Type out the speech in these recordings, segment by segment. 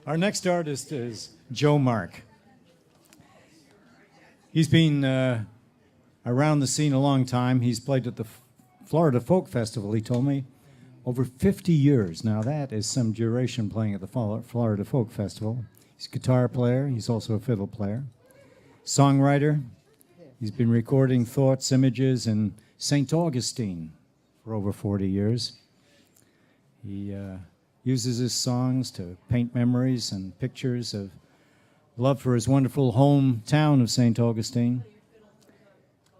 Our next artist is Joe Mark. He's been around the scene a long time. He's played at the Florida Folk Festival, he told me, over 50 years. Now that is some duration playing at the Florida Folk Festival. He's a guitar player. He's also a fiddle player. Songwriter. He's been recording thoughts, images in St. Augustine for over 40 years. He uses his songs to paint memories and pictures of love for his wonderful hometown of St. Augustine.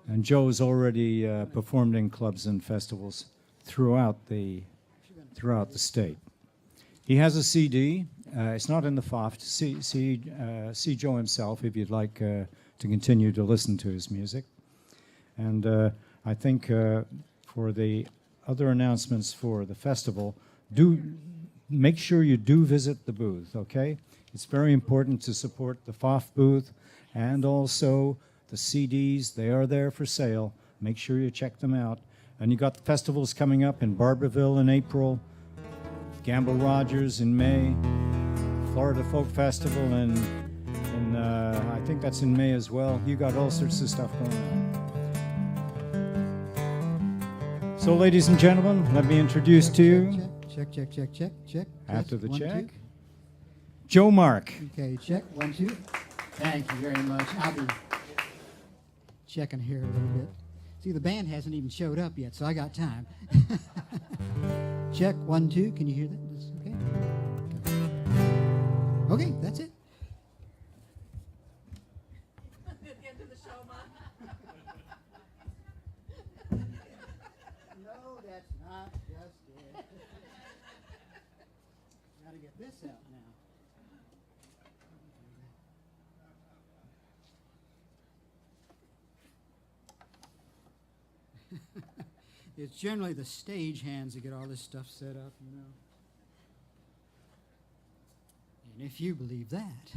And Joe's already performed in clubs and festivals throughout the state. He has a CD. It's not in the FOF. See Joe himself if you'd like to continue to listen to his music. And I think for the other announcements for the festival, do make sure you do visit the booth, okay? It's very important to support the FOF booth and also the CDs. They are there for sale. Make sure you check them out. And you got the festivals coming up in Barberville in April, Gamble Rogers in May, Florida Folk Festival in I think that's in May as well. You got all sorts of stuff going on. So ladies and gentlemen, let me introduce to you. Check. After the One, check, two. Joe Mark. Okay, check. 1, 2. Thank you very much. I'll be checking here a little bit. See, the band hasn't even showed up yet, so I got time. Check. 1, 2. Can you hear that? That's okay. Okay, that's it. Into the show, Mom. No, that's not just it. Got to get this out now. It's generally the stage hands that get all this stuff set up, you know. And if you believe that.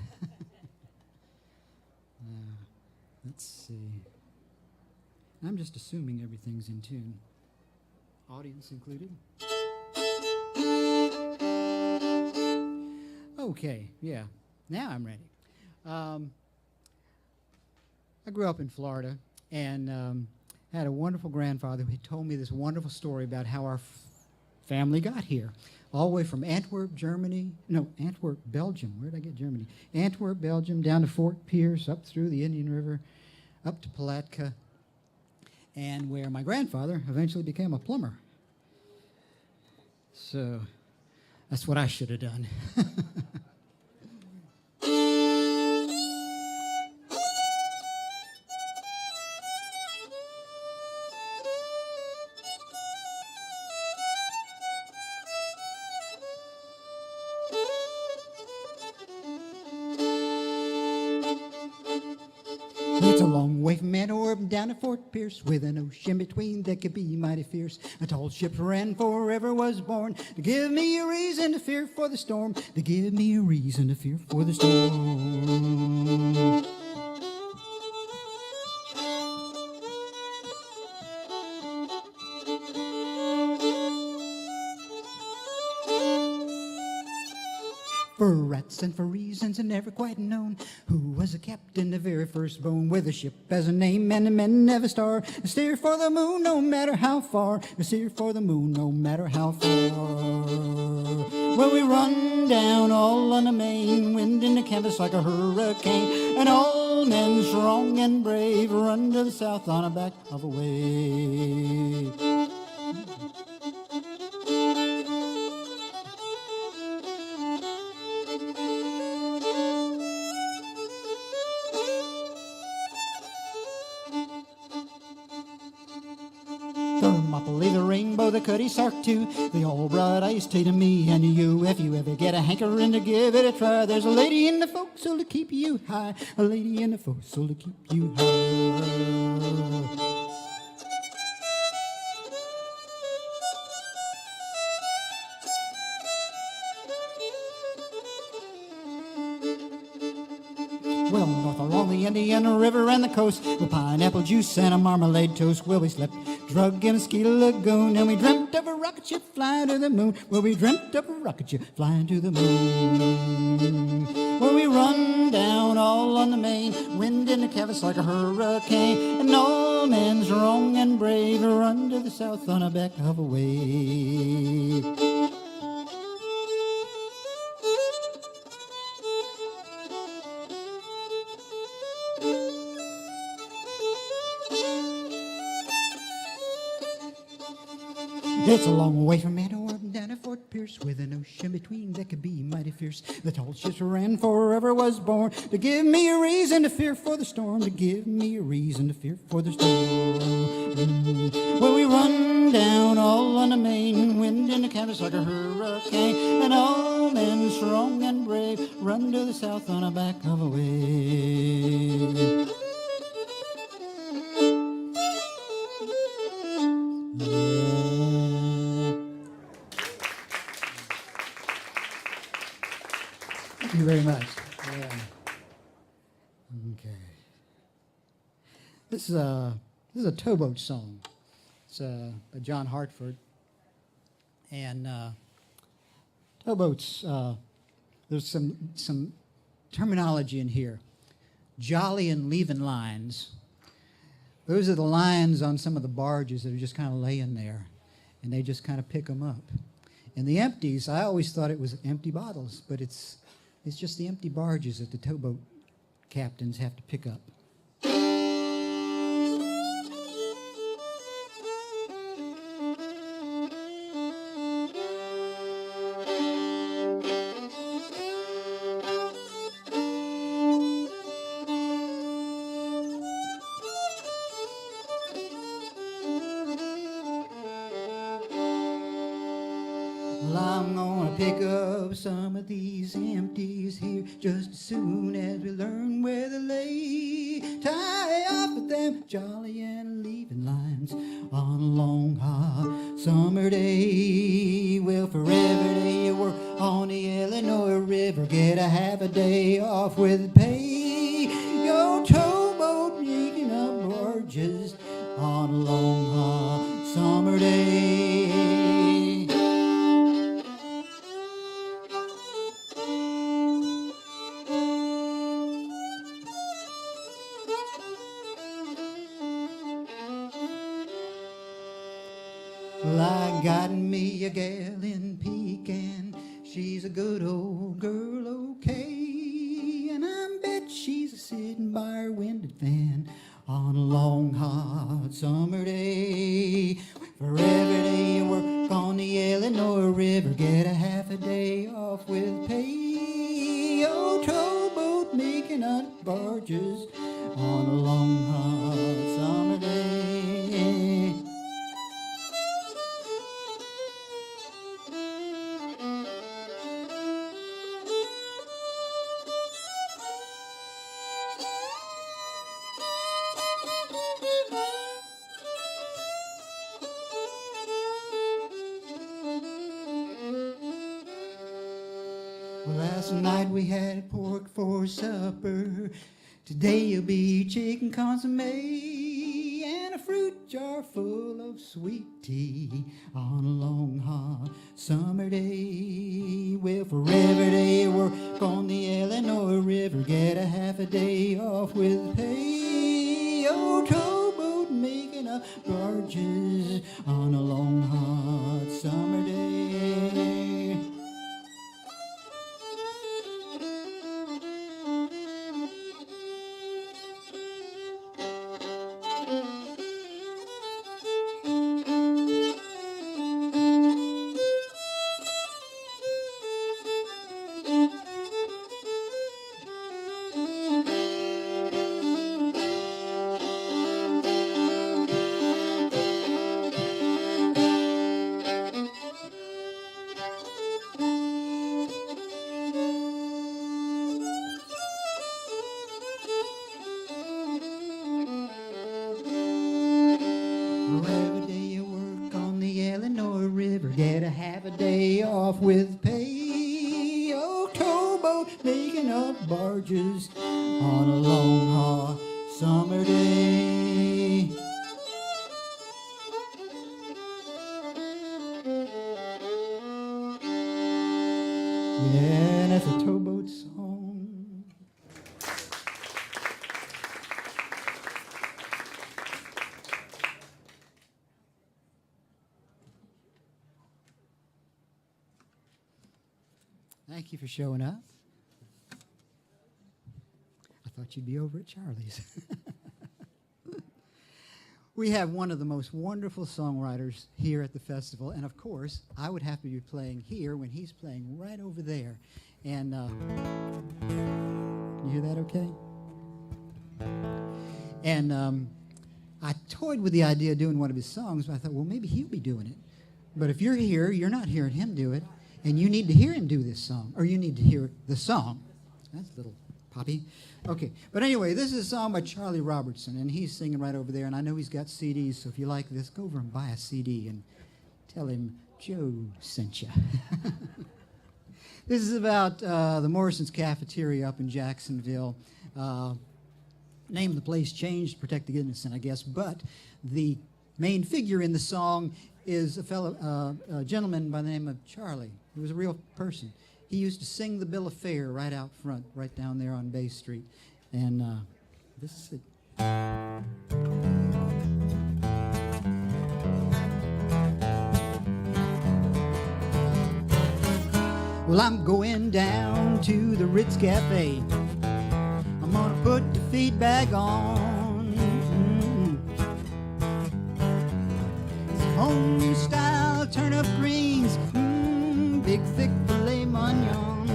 Let's see. I'm just assuming everything's in tune. Audience included. Okay, yeah. Now I'm ready. I grew up in Florida and had a wonderful grandfather who told me this wonderful story about how our family got here. All the way from Antwerp, Belgium. Where did I get Germany? Antwerp, Belgium, down to Fort Pierce, up through the Indian River, up to Palatka, and where my grandfather eventually became a plumber. So that's what I should have done. It's a long way from Antwerp down to Fort Pierce, with an ocean between that could be mighty fierce. A tall ship ran forever was born to give me a reason to fear for the storm, to give me a reason to fear for the storm. For rats and for reasons are never quite known, who was the captain, the very first bone, with a ship as a name and the men never star. Steer for the moon no matter how far, steer for the moon no matter how far. Well, we run down all on the main, wind in the canvas like a hurricane, and all men strong and brave run to the south on the back of a wave. Thermopylae, the rainbow, the Cuddy Sark too, they all brought ice tea to me and to you. If you ever get a hankering to give it a try, there's a lady in the forecastle to keep you high, a lady in the forecastle to keep you high. Well, north along the Indian River and the coast, with pineapple juice and a marmalade toast, where we slept drug in Mosquito Lagoon, and we dreamt of a rocket ship flying to the moon. Well, we dreamt of a rocket ship flying to the moon. Well, we run down all on the main, wind in the canvas like a hurricane, and all men strong and brave run to the south on a back of a wave. It's a long way from Antwerp down to Fort Pierce, with an ocean between that could be mighty fierce. The tall ships ran forever was born to give me a reason to fear for the storm, to give me a reason to fear for the storm. Well, we run down all on the main, wind in the canvas like a hurricane, and all men strong and brave run to the south on the back of a wave. Thank you very much. Yeah. Okay. This is a towboat song. It's by John Hartford. And towboats. There's some terminology in here. Jolly and leaving lines. Those are the lines on some of the barges that are just kind of laying there, and they just kind of pick them up. And the empties, I always thought it was empty bottles, but it's just the empty barges that the towboat captains have to pick up. Well, I'm gonna pick up some of these empties here just as soon as we learn where they lay. Tie off with them jolly and leaving lines on a long hot summer day. Well, for every day you work on the Eleanor River, get a half a day off with pay. Your towboat making up barges on a long hot summer day. Well, I got me a gal in Pecan. She's a good old girl, okay. And I bet she's sitting by her window fan on a long hot summer day. For every day you work on the Eleanor River, get a half a day off with pay. Oh, towboat making up barges on a long hot summer day. Well, last night we had pork for supper. Today it'll be chicken consomme and a fruit jar full of sweet tea on a long hot summer day. Well, for every day you work on the Eleanor River, get a half a day off with pay. Oh, towboat making up barges on a long hot summer day. Every day you work on the Eleanor River, get a half a day off with pay. Oh, towboat making up barges on a long hot summer day. Thank you for showing up. I thought you'd be over at Charlie's. We have one of the most wonderful songwriters here at the festival, and of course, I would have to be playing here when he's playing right over there. And you hear that okay? And I toyed with the idea of doing one of his songs, but I thought, well, maybe he'll be doing it. But if you're here, you're not hearing him do it, and you need to hear him do this song, or you need to hear the song. That's a little poppy. Okay, but anyway, this is a song by Charlie Robertson, and he's singing right over there, and I know he's got CDs, so if you like this, go over and buy a CD and tell him Joe sent you. This is about the Morrison's Cafeteria up in Jacksonville. Name of the place changed to protect the innocent, I guess, but the main figure in the song is a gentleman by the name of Charlie, who was a real person. He used to sing the bill of fare right out front, right down there on Bay Street. And this is it. Well, I'm going down to the Ritz Cafe. I'm gonna put the feedback on. Home style turnip greens, big thick filet mignon.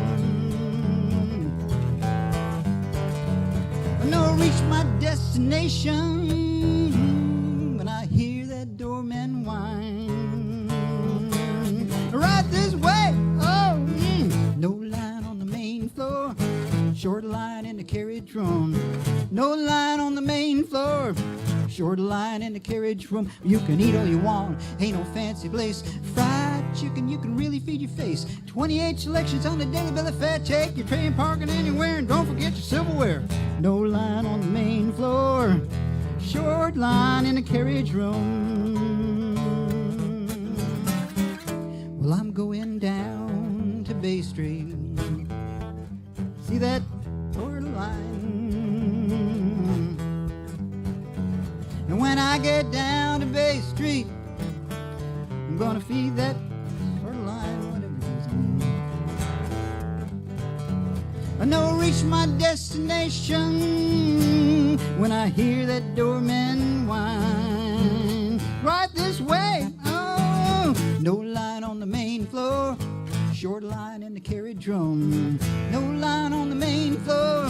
I know I reach my destination when I hear that doorman whine. Right this way, oh, no line on the main floor, short line in the carriage room. No line on the main floor, short line in the carriage room. You can eat all you want, ain't no fancy place. Fried chicken, you can really feed your face. 28 selections on the daily bill of fare. Take your train parking anywhere, and don't forget your silverware. No line on the main floor, short line in the carriage room. Well, I'm going down to Bay Street. See that borderline? And when I get down to Bay Street, I'm gonna feed that borderline, whatever it is. I know I reach my destination when I hear that doorman whine. Right this way, oh, no line on the main floor, short line in the carriage room. No line on the main floor,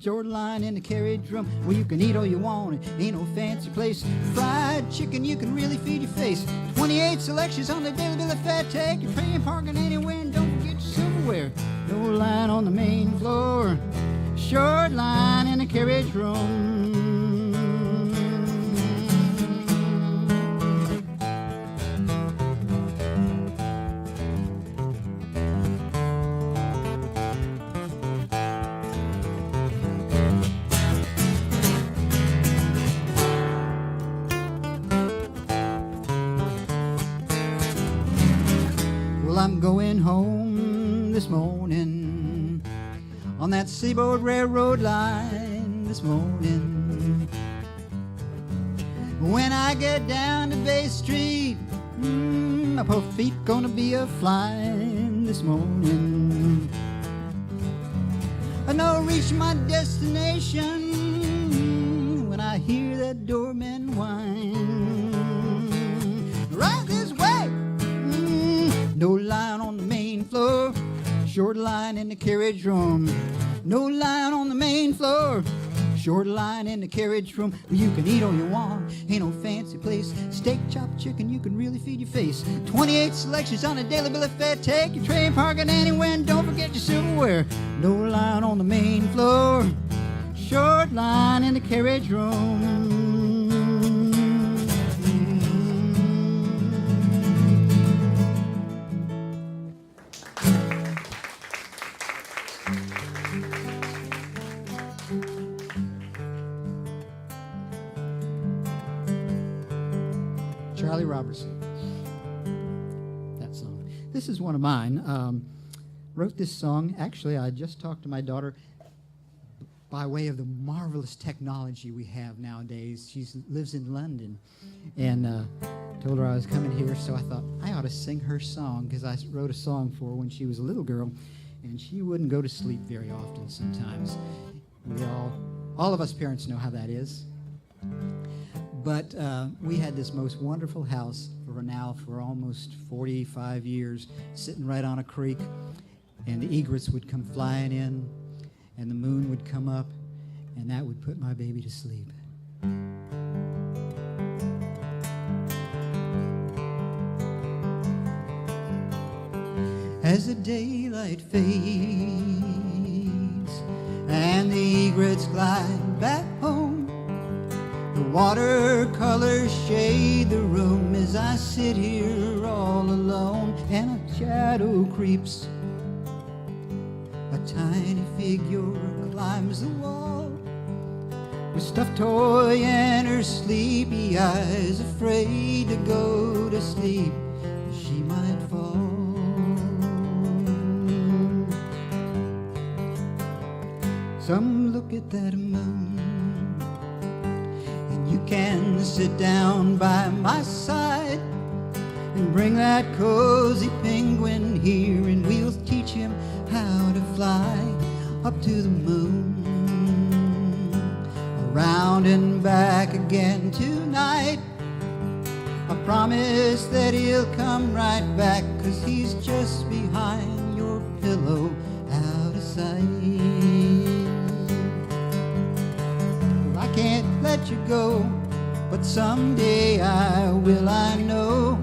short line in the carriage room. Well, you can eat all you want, ain't no fancy place. Fried chicken, you can really feed your face. 28 selections on the daily bill of fare. Take your train parking anywhere, and don't forget your silverware. No line on the main floor, short line in the carriage room. I'm going home this morning on that Seaboard Railroad line this morning. When I get down to Bay Street, my poor feet gonna be a-flying this morning. I know I reach my destination when I hear that doorman whine. Right this way. No line on the main floor, short line in the carriage room. No line on the main floor, short line in the carriage room. You can eat all you want, ain't no fancy place. Steak, chopped chicken, you can really feed your face. 28 selections on a daily bill of fare. Take your train parking anywhere, and don't forget your silverware. No line on the main floor, short line in the carriage room. Charlie Robertson. That song. This is one of mine. Wrote this song. Actually, I just talked to my daughter by way of the marvelous technology we have nowadays. She lives in London, and told her I was coming here, so I thought I ought to sing her song, because I wrote a song for her when she was a little girl, and she wouldn't go to sleep very often sometimes. All of us parents know how that is. But we had this most wonderful house for almost 45 years, sitting right on a creek, and the egrets would come flying in, and the moon would come up, and that would put my baby to sleep. As the daylight fades and the egrets glide back home, the watercolors shade the room as I sit here all alone, and a shadow creeps. A tiny figure climbs the wall, with stuffed toy and her sleepy eyes, afraid to go to sleep, she might fall. Some look at that moon, and you can sit down by my side and bring that cozy penguin here, and we'll teach him how to fly up to the moon, around and back again tonight. I promise that he'll come right back, 'cause he's just behind your pillow, out of sight. I can't let you go, but someday I will, I know.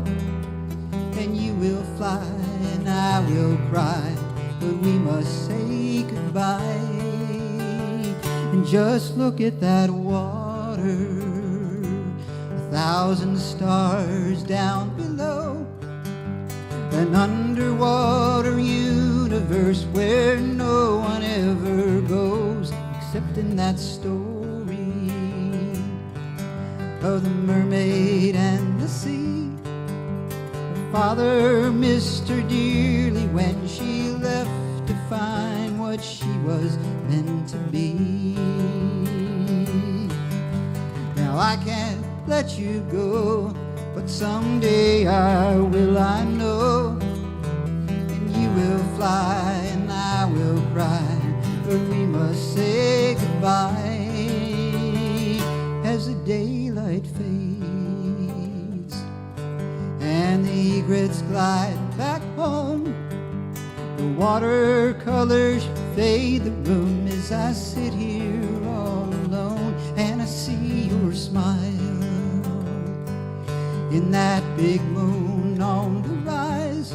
And you will fly and I will cry, but we must say goodbye. And just look at that water, 1,000 stars down below, an underwater universe where no one ever goes, except in that story of the mermaid and the sea. Her father missed her dearly when she left to find what she was meant to be. Now I can't let you go, but someday I will, I know. And you will fly and I will cry, but we must say goodbye. As the daylight fades and the egrets glide back home, the watercolors fade the room as I sit here all alone, and I see your smile in that big moon on the rise,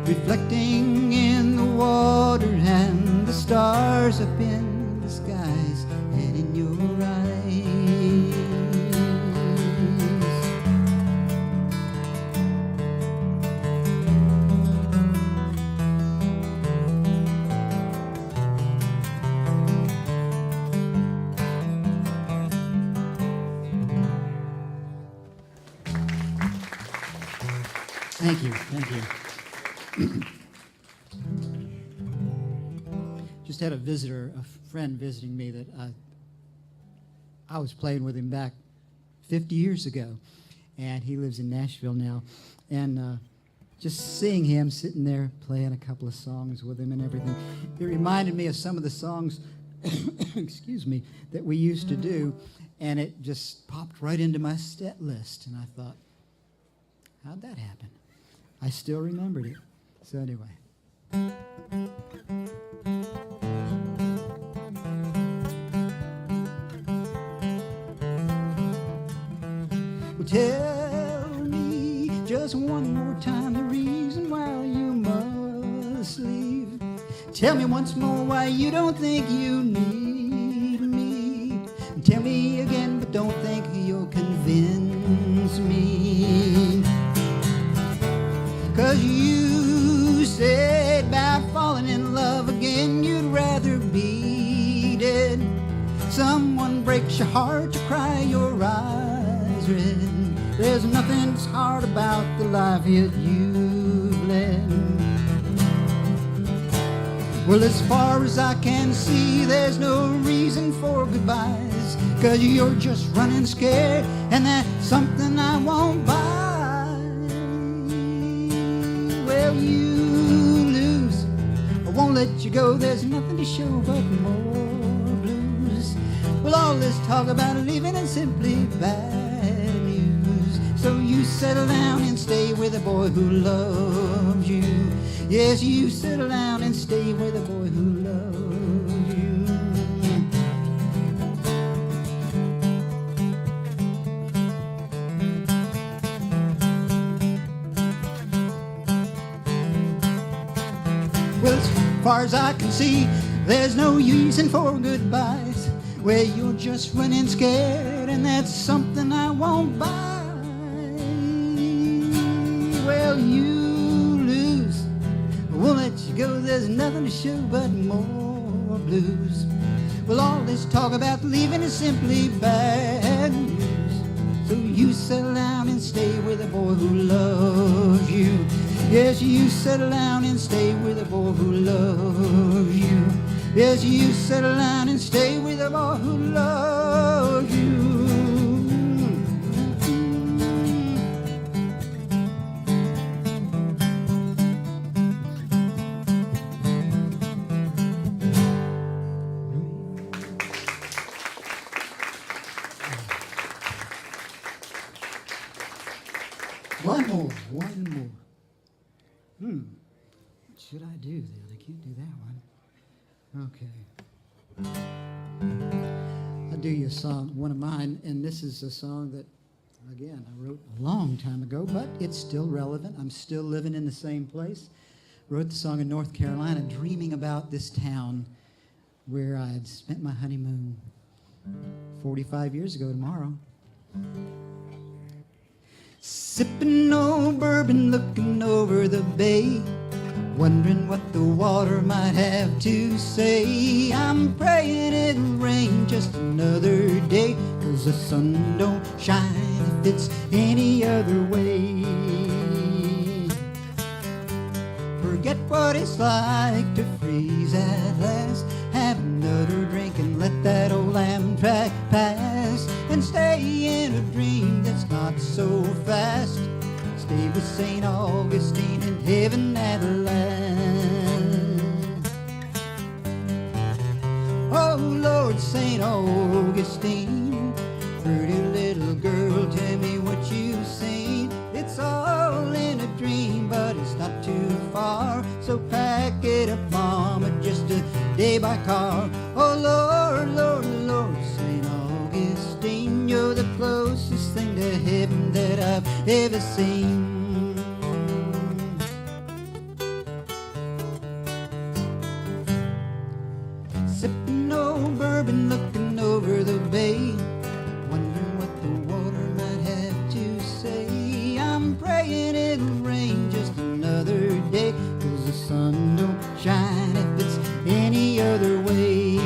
reflecting in the water and the stars up in the skies and in your eyes. Thank you, thank you. Just had a visitor, a friend visiting me that I was playing with him back 50 years ago, and he lives in Nashville now. And just seeing him sitting there playing a couple of songs with him and everything, it reminded me of some of the songs, excuse me, that we used to do, and it just popped right into my set list, and I thought, how'd that happen? I still remembered it. So anyway. Well, tell me just one more time the reason why you must leave. Tell me once more why you don't think you need me. Tell me again, but don't think you'll convince me. 'Cause you said by falling in love again you'd rather be dead. Someone breaks your heart, you cry your eyes red. There's nothing that's hard about the life that you've led. Well, as far as I can see, there's no reason for goodbyes, 'cause you're just running scared, and that's something I won't buy. Well, you lose, I won't let you go. There's nothing to show but more blues. Well, all this talk about leaving is simply bad news. So you settle down and stay with a boy who loves you. Yes, you settle down and stay with a boy who loves you. Well, as far as I can see, there's no reason for goodbyes. Well, you're just running scared, and that's something I won't buy. Well, you lose. I won't let you go. There's nothing to show but more blues. Well, all this talk about leaving is simply bad news. So you settle down and stay with a boy who loves you. Yes, you settle down and stay with a boy who loves you. Yes, you settle down and stay with a boy who loves you. One more. What should I do then? I can't do that one. Okay. I'll do you a song, one of mine, and this is a song that, again, I wrote a long time ago, but it's still relevant. I'm still living in the same place. Wrote the song in North Carolina, dreaming about this town where I had spent my honeymoon 45 years ago tomorrow. Sipping old bourbon, looking over the bay, wondering what the water might have to say. I'm praying it'll rain just another day, 'cause the sun don't shine if it's any other way. Forget what it's like to freeze at last, have another drink and let that old Amtrak pass, and stay in a dream that's not so fast. Stay with St. Augustine in heaven at last. Oh Lord, St. Augustine, pretty little girl, tell me what you've seen. It's all in a dream, but it's not too far, so pack it up, Mama, just a day by car. Oh Lord, Lord, Lord, St. Augustine, you're the closest thing to heaven that I've ever seen. Sipping old bourbon, looking over the bay, wondering what the water might have to say. I'm praying it'll rain just another day, 'cause the sun don't shine if it's any other way.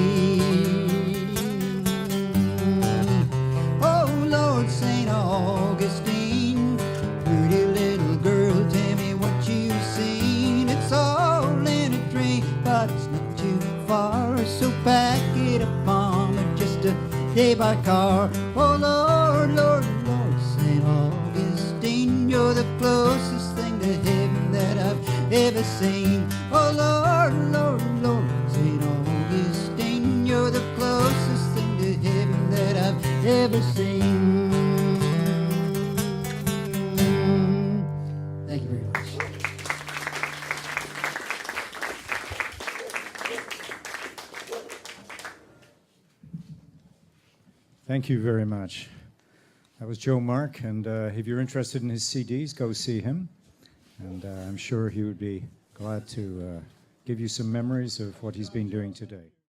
Oh Lord, St. Augustine, pretty little girl, tell me what you've seen. It's all in a dream, but it's not too far, so pack it up, Mama, just a day by car. Oh Lord, Lord, Lord, St. Augustine, you're the closest thing to heaven that I've ever seen. Oh Lord, Lord, Lord, St. Augustine, you're the closest thing to heaven that I've ever seen. Thank you very much. Thank you very much. That was Joe Mark, and if you're interested in his CDs, go see him. And I'm sure he would be glad to give you some memories of what he's been doing today.